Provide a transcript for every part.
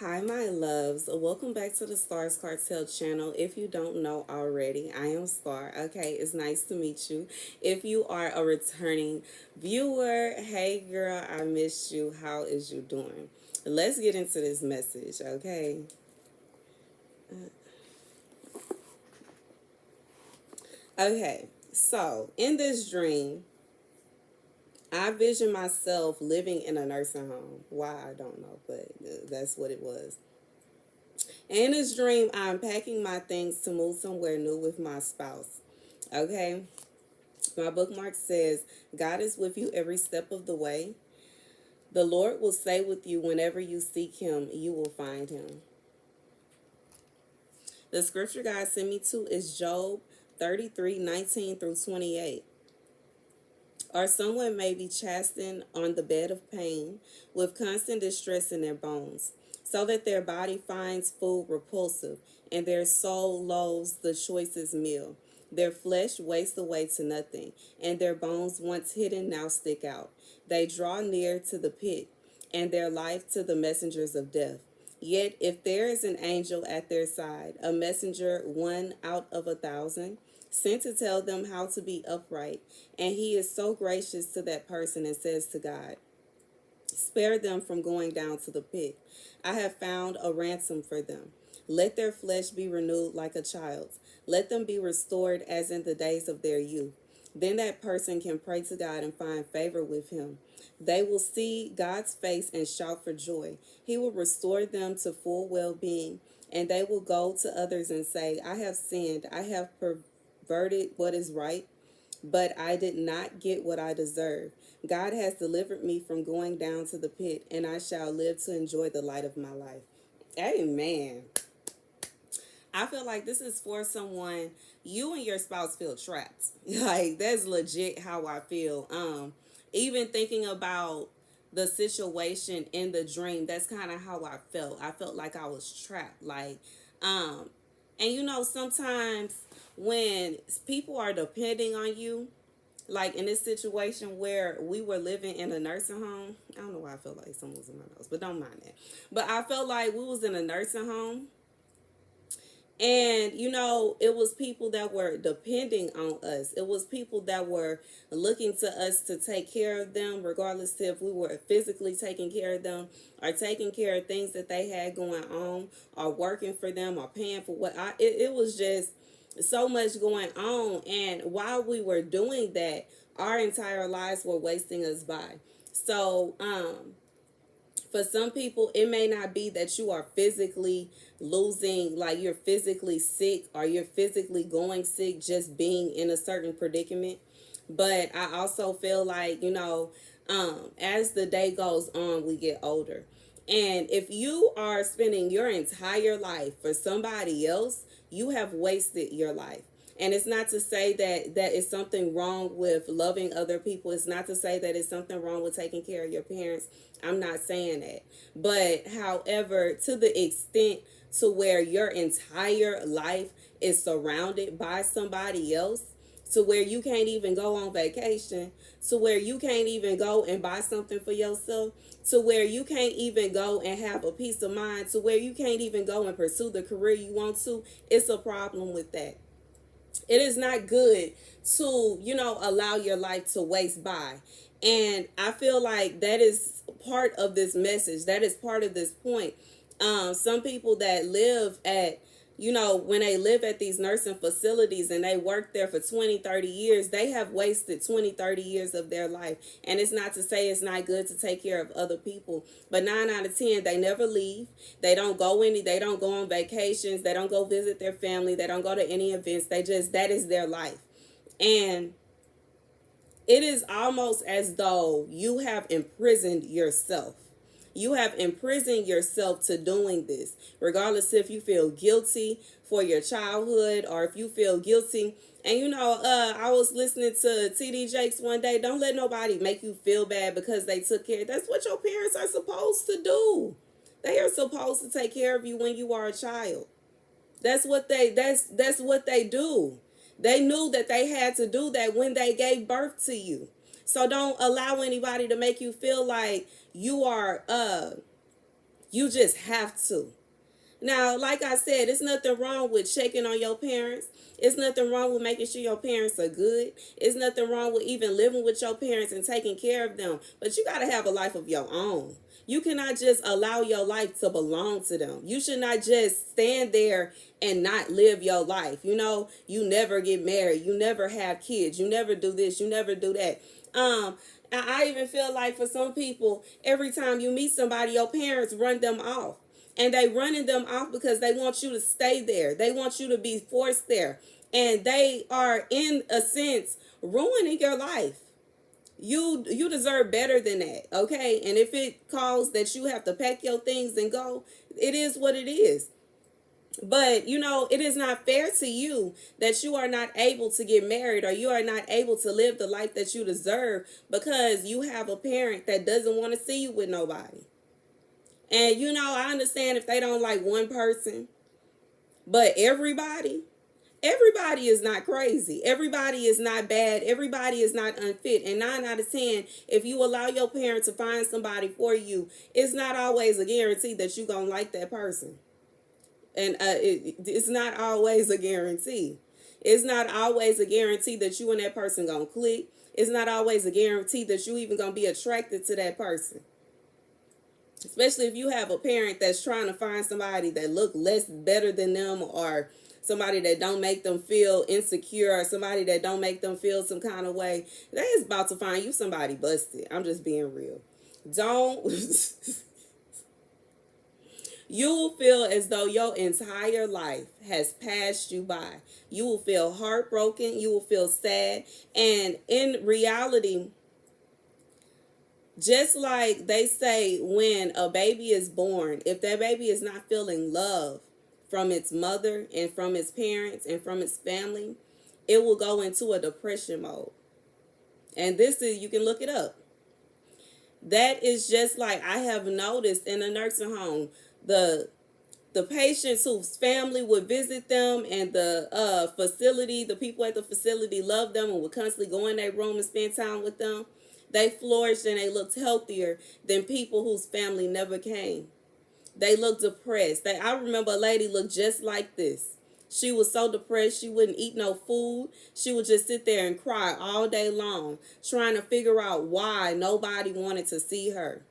Hi, my loves. Welcome back to the Starscartel channel. If you don't know already, I am Star. Okay, it's nice to meet you. If you are a returning viewer, hey girl, I missed you. How is you doing? Let's get into this message, okay? Okay, so in this dream, I vision myself living in a nursing home. Why, I don't know, but that's what it was. In this dream, I'm packing my things to move somewhere new with my spouse. Okay? My bookmark says, God is with you every step of the way. The Lord will stay with you whenever you seek Him, you will find Him. The scripture God sent me to is Job 33:19 through 28. Or someone may be chastened on the bed of pain with constant distress in their bones, so that their body finds food repulsive and their soul loathes the choicest meal. Their flesh wastes away to nothing, and their bones once hidden now stick out. They draw near to the pit, and their life to the messengers of death. Yet if there is an angel at their side, a messenger one out of 1,000, sent to tell them how to be upright, and he is so gracious to that person and says to God, spare them from going down to the pit. I have found a ransom for them. Let their flesh be renewed like a child's. Let them be restored as in the days of their youth. Then that person can pray to God and find favor with him. They will see God's face and shout for joy. He will restore them to full well-being, and they will go to others and say, I have sinned. I have perverted what is right, but I did not get what I deserve. God has delivered me from going down to the pit, and I shall live to enjoy the light of my life. Amen. I feel like this is for someone, you and your spouse feel trapped. Like, that's legit how I feel. Even thinking about the situation in the dream, that's kind of how I felt. I felt like I was trapped. Um, and sometimes when people are depending on you, like in this situation where we were living in a nursing home, I don't know why I felt like someone was in my nose, but don't mind that. But I felt like we was in a nursing home, and it was people that were depending on us. It was people that were looking to us to take care of them, regardless if we were physically taking care of them or taking care of things that they had going on, or working for them or paying for it was just so much going on. And while we were doing that, our entire lives were wasting us by. So for some people, it may not be that you are physically losing, like you're physically sick or you're physically going sick just being in a certain predicament. But I also feel like, as the day goes on, we get older. And if you are spending your entire life for somebody else, you have wasted your life. And it's not to say that is something wrong with loving other people. It's not to say that it's something wrong with taking care of your parents. I'm not saying that. But however, to the extent to where your entire life is surrounded by somebody else, to where you can't even go on vacation, to where you can't even go and buy something for yourself, to where you can't even go and have a peace of mind, to where you can't even go and pursue the career you want to, it's a problem with that. It is not good to, allow your life to waste by. And I feel like that is part of this message. That is part of this point. Some people that live at, when they live at these nursing facilities and they work there for 20, 30 years, they have wasted 20, 30 years of their life. And it's not to say it's not good to take care of other people, but 9 out of 10, they never leave. They don't go on vacations. They don't go visit their family. They don't go to any events. That is their life. And it is almost as though you have imprisoned yourself. You have imprisoned yourself to doing this, regardless if you feel guilty for your childhood or if you feel guilty. And I was listening to TD Jakes one day. Don't let nobody make you feel bad because they took care. That's what your parents are supposed to do. They are supposed to take care of you when you are a child. That's what they do. They knew that they had to do that when they gave birth to you. So don't allow anybody to make you feel like you are You just have to. Now, like I said, it's nothing wrong with checking on your parents. It's nothing wrong with making sure your parents are good. It's nothing wrong with even living with your parents and taking care of them. But you got to have a life of your own. You cannot just allow your life to belong to them. You should not just stand there and not live your life. You know, you never get married. You never have kids. You never do this. You never do that. I even feel like for some people, every time you meet somebody, your parents run them off. And they running them off because they want you to stay there. They want you to be forced there. And they are, in a sense, ruining your life. You deserve better than that, okay? And if it calls that you have to pack your things and go, it is what it is. But, you know, it is not fair to you that you are not able to get married or you are not able to live the life that you deserve because you have a parent that doesn't want to see you with nobody. And, you know, I understand if they don't like one person, but everybody is not crazy. Everybody is not bad. Everybody is not unfit. And 9 out of 10, if you allow your parent to find somebody for you, it's not always a guarantee that you're going to like that person. And it's not always a guarantee. It's not always a guarantee that you and that person going to click. It's not always a guarantee that you even going to be attracted to that person. Especially if you have a parent that's trying to find somebody that look less better than them, or somebody that don't make them feel insecure, or somebody that don't make them feel some kind of way. They is about to find you somebody busted. I'm just being real. Don't. You will feel as though your entire life has passed you by. You will feel heartbroken. You will feel sad. And in reality, just like they say when a baby is born, if that baby is not feeling love from its mother and from its parents and from its family, it will go into a depression mode. And this is, you can look it up. That is just like I have noticed in a nursing home, the patients whose family would visit them and the facility, the people at the facility loved them and would constantly go in their room and spend time with them. They flourished and they looked healthier than people whose family never came. They looked depressed. I remember a lady looked just like this. She was so depressed she wouldn't eat no food. She would just sit there and cry all day long, trying to figure out why nobody wanted to see her.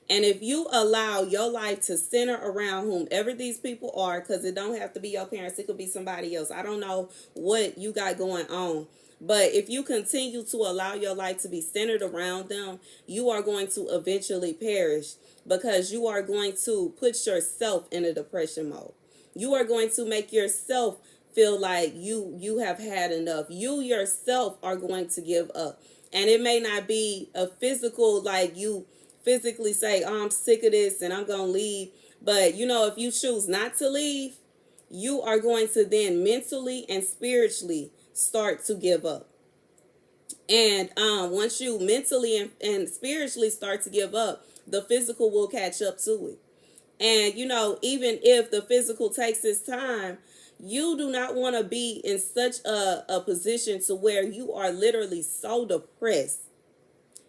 And if you allow your life to center around whomever these people are, because it don't have to be your parents, it could be somebody else. I don't know what you got going on. But if you continue to allow your life to be centered around them, you are going to eventually perish because you are going to put yourself in a depression mode. You are going to make yourself feel like you have had enough. You yourself are going to give up. And it may not be a physical, like you physically say, oh, I'm sick of this and I'm going to leave. But, you know, if you choose not to leave, you are going to then mentally and spiritually start to give up. And once you mentally and spiritually start to give up, the physical will catch up to it. And, you know, even if the physical takes its time, you do not want to be in such a position to where you are literally so depressed.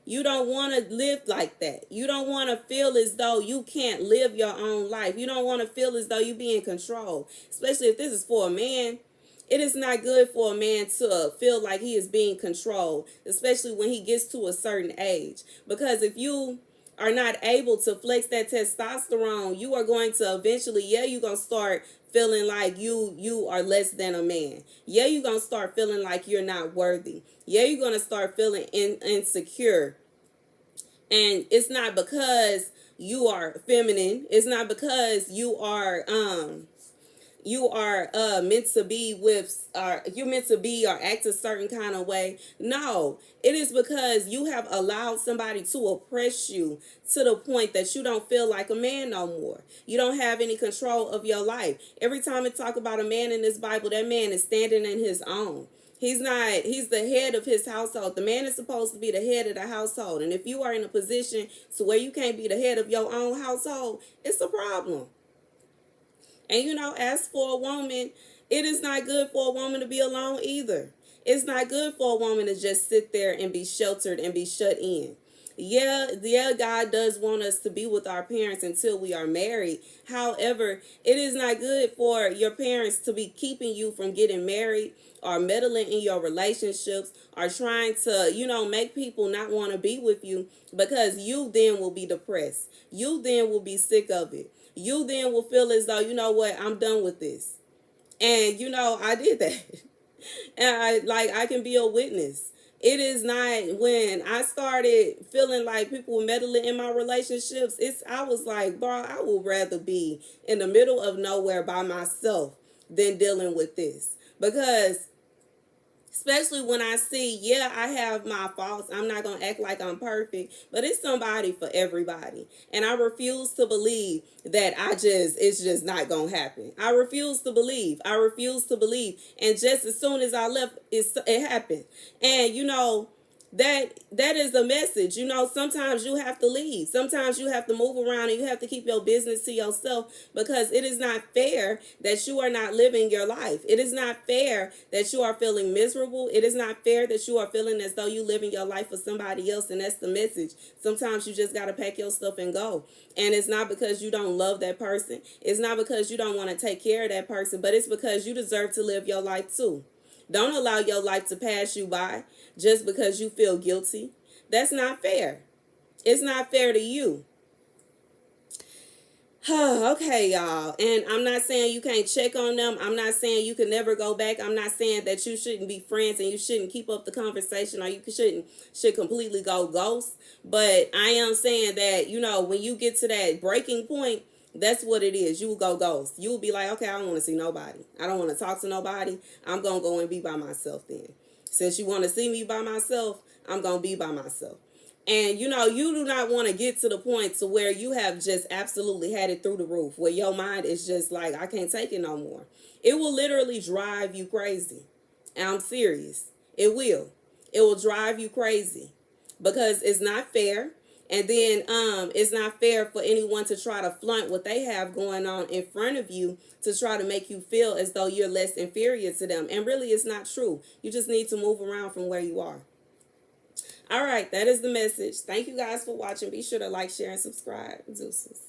You don't want to live like that. You don't want to feel as though you can't live your own life. You don't want to feel as though you be in control, especially if this is for a man. It is not good for a man to feel like he is being controlled, especially when he gets to a certain age. Because if you are not able to flex that testosterone, you are going to eventually, you're going to start feeling like you are less than a man. You're going to start feeling like you're not worthy. You're going to start feeling insecure. And it's not because you are feminine. It's not because you are meant to be with, you're meant to be or act a certain kind of way. No, it is because you have allowed somebody to oppress you to the point that you don't feel like a man no more. You don't have any control of your life. Every time it talk about a man in this Bible, that man is standing in his own. He's the head of his household. The man is supposed to be the head of the household. And if you are in a position to where you can't be the head of your own household, it's a problem. And, you know, as for a woman, it is not good for a woman to be alone either. It's not good for a woman to just sit there and be sheltered and be shut in. Yeah, God does want us to be with our parents until we are married. However, it is not good for your parents to be keeping you from getting married or meddling in your relationships or trying to, make people not want to be with you, because you then will be depressed. You then will be sick of it. You then will feel as though, you know what, I'm done with this. And I did that. And I can be a witness. It is not, when I started feeling like people were meddling in my relationships, I was like, bro, I would rather be in the middle of nowhere by myself than dealing with this. Because especially when I see, yeah, I have my faults. I'm not going to act like I'm perfect, but it's somebody for everybody. And I refuse to believe that it's just not going to happen. I refuse to believe. I refuse to believe. And just as soon as I left, it happened. And, that is a message. Sometimes you have to leave. Sometimes you have to move around and you have to keep your business to yourself, because it is not fair that you are not living your life. It is not fair that you are feeling miserable. It is not fair that you are feeling as though you living your life for somebody else. And that's the message. Sometimes you just got to pack your stuff and go. And it's not because you don't love that person. It's not because you don't want to take care of that person, but it's because you deserve to live your life too. Don't allow your life to pass you by just because you feel guilty. That's not fair. It's not fair to you. Okay, y'all. And I'm not saying you can't check on them. I'm not saying you can never go back. I'm not saying that you shouldn't be friends and you shouldn't keep up the conversation, or you should completely go ghost. But I am saying that, when you get to that breaking point, that's what it is. You will go ghost. You will be like, okay, I don't want to see nobody. I don't want to talk to nobody. I'm going to go and be by myself then. Since you want to see me by myself, I'm going to be by myself. And you do not want to get to the point to where you have just absolutely had it through the roof, where your mind is just like, I can't take it no more. It will literally drive you crazy. And I'm serious. It will. It will drive you crazy, because it's not fair. And then it's not fair for anyone to try to flaunt what they have going on in front of you to try to make you feel as though you're less inferior to them. And really, it's not true. You just need to move around from where you are. All right, that is the message. Thank you guys for watching. Be sure to like, share, and subscribe. Deuces.